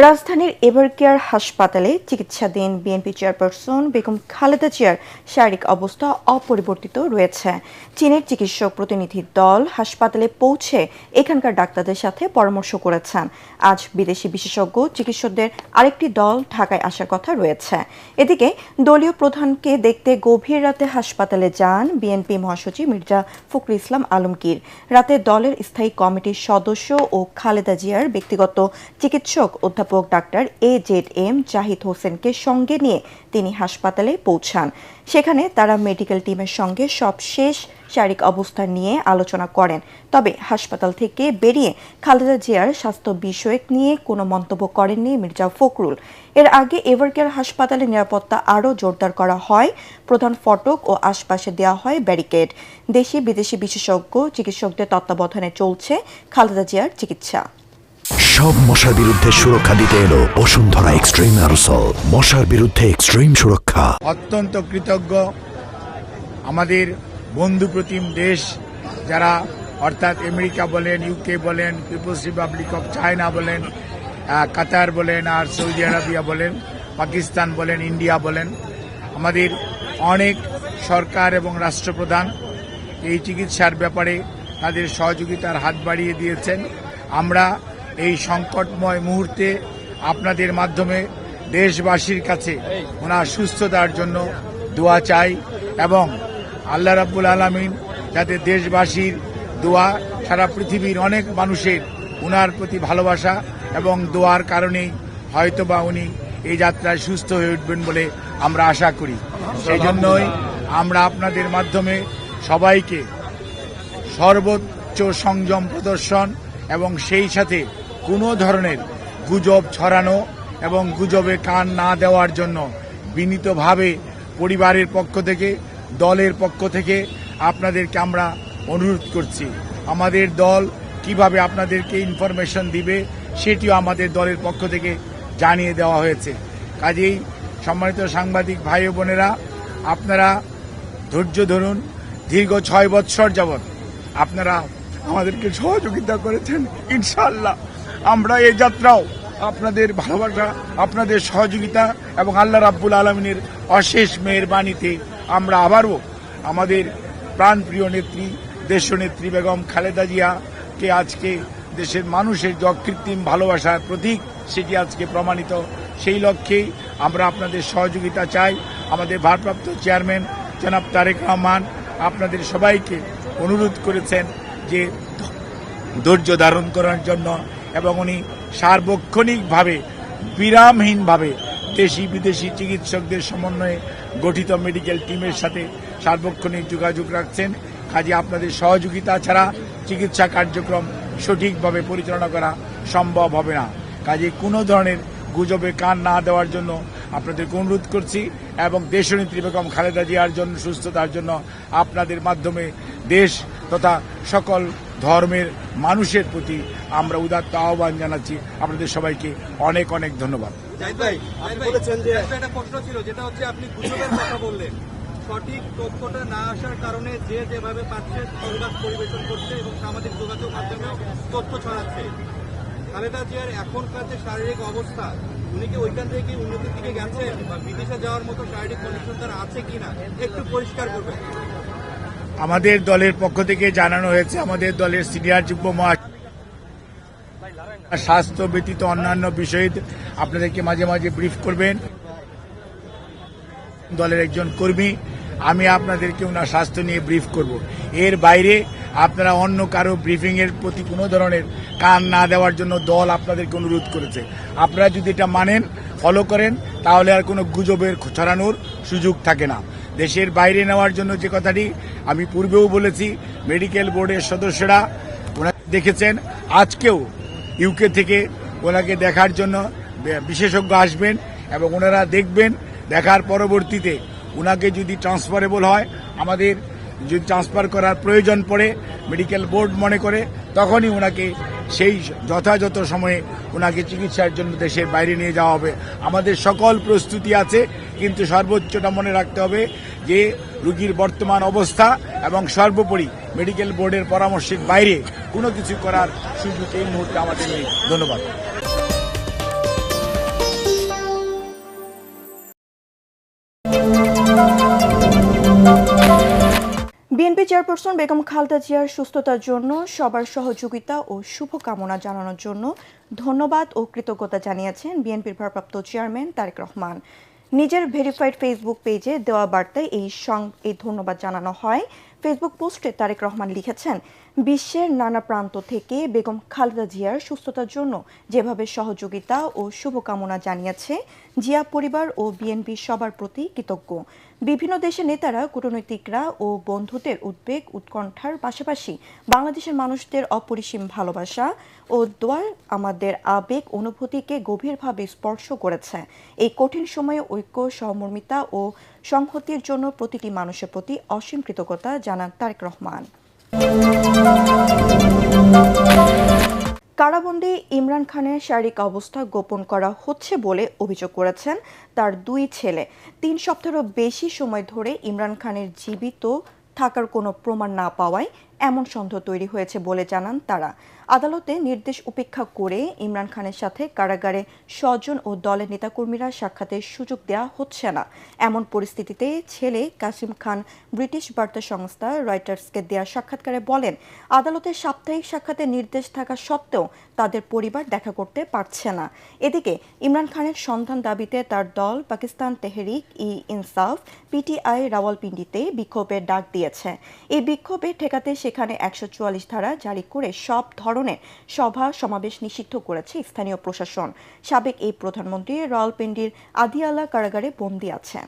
রাজধানীর এভারকেয়ার হাসপাতালে চিকিৎসাধীন বিএনপি চেয়ারপারসন বেগম খালেদা জিয়ার শারীরিক অবস্থা অপরিবর্তিত রয়েছে। চীনের চিকিৎসক প্রতিনিধি দল হাসপাতালে পৌঁছে এখানকার ডাক্তারদের সাথে পরামর্শ করেছেন। আজ বিদেশি বিশেষজ্ঞ চিকিৎসকদের আরেকটি দল ঢাকায় আসার কথা রয়েছে। এদিকে দলীয় প্রধানকে দেখতে গভীর রাতে হাসপাতালে যান বিএনপি মহাসচিব মির্জা ফখরুল ইসলাম আলমগীর। রাতে দলের স্থায়ী কমিটির সদস্য ও খালেদা জিয়ার ব্যক্তিগত চিকিৎসক অধ্যাপক ডাক্তার AZM জাহিদ হোসেনকে সঙ্গে নিয়ে তিনি হাসপাতালে পৌঁছান। সেখানে তারা মেডিকেল টিমের সঙ্গে সবশেষ শারীরিক অবস্থা নিয়ে আলোচনা করেন। তবে হাসপাতাল থেকে বেরিয়ে খালেদা জিয়ার স্বাস্থ্য বিষয়ক নিয়ে কোনো মন্তব্য করেননি মির্জা ফখরুল। এর আগে এভারকেয়ার হাসপাতালে নিরাপত্তা আরও জোরদার করা হয়। প্রধান ফটক ও আশপাশে দেওয়া হয় ব্যারিকেড। দেশি বিদেশি বিশেষজ্ঞ চিকিৎসকদের তত্ত্বাবধানে চলছে খালেদা জিয়ার চিকিৎসা। সব মশার বিরুদ্ধে সুরক্ষা দিতে এলো বসুন্ধরা এক্সট্রিম অ্যারোসল। মশার বিরুদ্ধে এক্সট্রিম সুরক্ষা। অত্যন্ত কৃতজ্ঞ আমাদের বন্ধু প্রতিম দেশ যারা, অর্থাৎ আমেরিকা বলেন, ইউকে বলেন, পিপলস রিপাবলিক অফ চায়না বলেন, কাতার বলেন, আর সৌদি আরবিয়া বলেন, পাকিস্তান বলেন, ইন্ডিয়া বলেন, আমাদের অনেক সরকার এবং রাষ্ট্রপ্রধান এই চিকিৎসার ব্যাপারে তাদের সহযোগিতার হাত বাড়িয়ে দিয়েছেন। আমরা এই সংকটময় মুহূর্তে আপনাদের মাধ্যমে দেশবাসীর কাছে ওনার সুস্থতার জন্য দোয়া চাই এবং আল্লাহ রাব্বুল আলামিন যাতে দেশবাসীর দোয়া, সারা পৃথিবীর অনেক মানুষের ওনার প্রতি ভালোবাসা এবং দোয়ার কারণেই হয়তোবা উনি এই যাত্রায় সুস্থ হয়ে উঠবেন বলে আমরা আশা করি। সেই জন্যই আমরা আপনাদের মাধ্যমে সবাইকে সর্বোচ্চ সংযম প্রদর্শন এবং সেই সাথে কোনো ধরনের গুজব ছড়ানো এবং গুজবে কান না দেওয়ার জন্য বিনীতভাবে পরিবারের পক্ষ থেকে, দলের পক্ষ থেকে আপনাদেরকে আমরা অনুরোধ করছি। আমাদের দল কিভাবে আপনাদেরকে ইনফরমেশন দিবে সেটিও আমাদের দলের পক্ষ থেকে জানিয়ে দেওয়া হয়েছে। কাজেই সম্মানিত সাংবাদিক ভাই ও বোনেরা, আপনারা ধৈর্য ধরুন। দীর্ঘ 6 বৎসর যাবৎ আপনারা আমাদেরকে সহযোগিতা করেছেন। ইনশাআল্লাহ আমরা এই যাত্রাও আপনাদের ভালোবাসা, আপনাদের সহযোগিতা এবং আল্লাহ রাব্বুল আলামিনের অশেষ মেহেরবানিতে আমরা আবারও আমাদের প্রাণপ্রিয় নেত্রী, দেশনেত্রী বেগম খালেদা জিয়াকে আজকে দেশের মানুষের যে অকৃত্রিম ভালোবাসার প্রতীক সেটি আজকে প্রমাণিত। সেই লক্ষ্যেই আমরা আপনাদের সহযোগিতা চাই। আমাদের ভারপ্রাপ্ত চেয়ারম্যান জনাব তারেক রহমান আপনাদের সবাইকে অনুরোধ করেছেন যে ধৈর্য ধারণ করার জন্য এবং উনি সার্বক্ষণিকভাবে বিরামহীনভাবে দেশি বিদেশি চিকিৎসকদের সমন্বয়ে গঠিত মেডিকেল টিমের সাথে সার্বক্ষণিক যোগাযোগ রাখছেন। কাজে আপনাদের সহযোগিতা ছাড়া চিকিৎসা কার্যক্রম সঠিকভাবে পরিচালনা করা সম্ভব হবে না। কাজে কোনো ধরনের গুজবে কান না দেওয়ার জন্য আপনাদেরকে অনুরোধ করছি এবং দেশনেত্রী বেগম খালেদা জিয়ার জন্য সুস্থতার জন্য আপনাদের মাধ্যমে দেশ তথা সকল ধর্মের মানুষের প্রতি আমরা উদাত্ত আহ্বান জানাচ্ছি। আপনাদের সবাইকে অনেক অনেক ধন্যবাদ। সঠিক তথ্যটা না আসার কারণে যে যেভাবে পাচ্ছে সংবাদ পরিবেশন করছে এবং সামাজিক যোগাযোগ মাধ্যমে তথ্য ছড়াচ্ছে। খালেদা জিয়ার এখনকার যে শারীরিক অবস্থা, উনি কি ওইখান থেকে উন্নতির দিকে গেছেন বা বিদেশে যাওয়ার মতো শারীরিক কন্ডিশন তার আছে কিনা একটু পরিষ্কার করবেন। আমাদের দলের পক্ষ থেকে জানানো হয়েছে, আমাদের দলের সিনিয়র যুগ্ম স্বাস্থ্য ব্যতীত অন্যান্য বিষয়ে আপনাদেরকে মাঝে মাঝে ব্রিফ করবেন। দলের একজন কর্মী, আমি আপনাদেরকে ওনার স্বাস্থ্য নিয়ে ব্রিফ করব। এর বাইরে আপনারা অন্য কারো ব্রিফিং এর প্রতি কোনো ধরনের কান না দেওয়ার জন্য দল আপনাদেরকে অনুরোধ করেছে। আপনারা যদি এটা মানেন, ফলো করেন, তাহলে আর কোনো গুজবের ছড়ানোর সুযোগ থাকে না। দেশের বাইরে নেওয়ার জন্য যে কথাটি আমি পূর্বেও বলেছি, মেডিকেল বোর্ডের সদস্যরা ওনাকে দেখেছেন। আজকেও ইউকে থেকে ওনাকে দেখার জন্য বিশেষজ্ঞ আসবেন এবং ওনারা দেখবেন। দেখার পরবর্তীতে ওনাকে যদি ট্রান্সফারেবল হয়, আমাদের যদি ট্রান্সফার করার প্রয়োজন পড়ে মেডিকেল বোর্ড মনে করে, তখনই ওনাকে সেই যথাযথ সময়ে ওনাকে চিকিৎসার জন্য দেশের বাইরে নিয়ে যাওয়া হবে। আমাদের সকল প্রস্তুতি আছে, কিন্তু সর্বোচ্চটা মনে রাখতে হবে যে রোগীর বর্তমান অবস্থা এবং সর্বোপরি মেডিকেল বোর্ডের পরামর্শের বাইরে কোনো কিছু করার সুযোগ এই মুহূর্তে আমাদের নেই। ধন্যবাদ। বিএনপি চেয়ারপারসন বেগম খালেদা জিয়ার সুস্থতার জন্য সবার সহযোগিতা ও শুভকামনা জানানোর জন্য ধন্যবাদ ও কৃতজ্ঞতা জানিয়েছেন বিএনপির ভারপ্রাপ্ত চেয়ারম্যান তারেক রহমান। নিজের ভেরিফাইড ফেসবুক পেজে দেওয়া বার্তায় এই ধন্যবাদ জানানো হয়। ফেসবুক পোস্টে তারেক রহমান লিখেছেন, বিশ্বের নানা প্রান্ত থেকে বেগম খালেদা জিয়ার সুস্থতার জন্য যেভাবে সহযোগিতা ও শুভকামনা জানিয়েছে, জিয়া পরিবার ও বিএনপি সবার প্রতি কৃতজ্ঞ। বিভিন্ন দেশের নেতারা, কূটনীতিকরা ও বন্ধুদের উদ্বেগ উৎকণ্ঠার পাশাপাশি বাংলাদেশের মানুষদের অপরিসীম ভালোবাসা ও দোয়ার আমাদের আবেগ অনুভূতিকে গভীরভাবে স্পর্শ করেছে। এই কঠিন সময়ে ঐক্য, সহমর্মিতা ও সংহতির জন্য প্রতিটি মানুষের প্রতি অসীম কৃতজ্ঞতা জানান তারেক রহমান। কারাবন্দী ইমরান খানের শারীরিক অবস্থা গোপন করা হচ্ছে বলে অভিযোগ করেছেন তার দুই ছেলে। 3 সপ্তাহেরও বেশি সময় ধরে ইমরান খানের জীবিত থাকার কোনো প্রমাণ না পাওয়ায় এমন সন্দেহ তৈরি হয়েছে বলে জানান তারা। আদালতে নির্দেশ উপেক্ষা করে ইমরান খানের সাথে কারাগারে স্বজন ও দলের নেতাকর্মীরা সাক্ষাতের সুযোগ দেওয়া হচ্ছে না। এমন পরিস্থিতিতে ছেলে কাসিম খান ব্রিটিশ বার্তা সংস্থা রয়টার্সকে দেওয়া সাক্ষাৎকারে বলেন, আদালতের সাপ্তাহিক সাক্ষাতের নির্দেশ থাকা সত্ত্বেও তাদের পরিবার দেখা করতে পারছে না। এদিকে ইমরান খানের সন্ধান দাবিতে তার দল পাকিস্তান তেহরিক ই ইনসাফ পিটিআই রাওয়ালপিন্ডিতে বিক্ষোভের ডাক দিয়েছে। এই বিক্ষোভে ঠেকাতে সেখানে 144 ধারা জারি করে সব ধরনের সভা সমাবেশ নিষিদ্ধ করেছে স্থানীয় প্রশাসন। সাবেক এই প্রধানমন্ত্রী রাওয়ালপিন্ডির আদিয়ালা কারাগারে বন্দী আছেন।